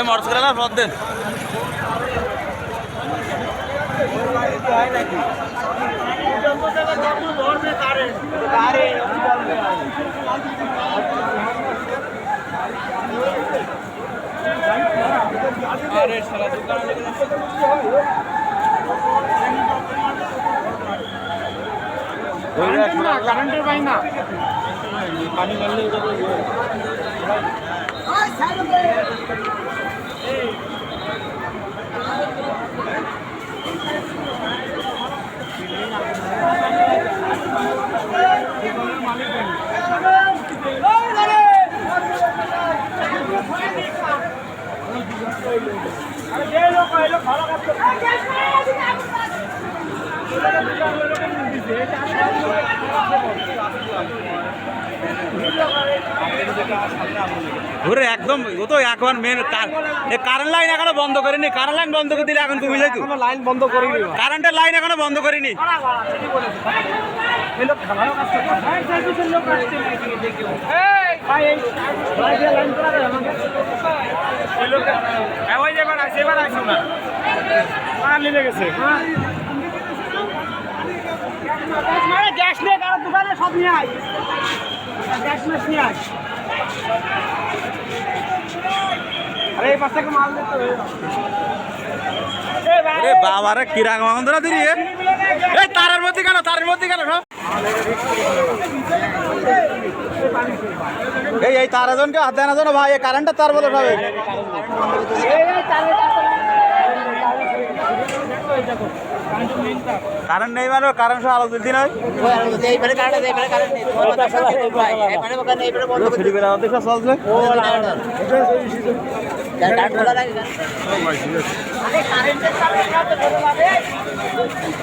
মরচ করে না রদ দেন কারেন্টের পাই না পানি মারলে ঘুরে একদম ও তো এখন মেন কারেন্ট লাইন এখনো বন্ধ করেনি কারেন্ট লাইন বন্ধ করে দিলে এখন কমে যাইতো লাইন বন্ধ করিনি কারেন্টের লাইন এখনো বন্ধ করিনি গ্যাস নিয়ে কারো দোকানে সব নিয়ে আয় গ্যাস মেস নিয়ে আয় আরে এই পাশে মাল দিতে আরে বাবারে কিরাং মন্দরা দিরি এই তারের মধ্যে কেন সব এই তার জনকে হাত দেয় না জানো ভাই এই কারেন্টটা তার বলে ভাবে কারেন্ট নেই মানে কারেন্ট সব আলো দিতে নয় চলছে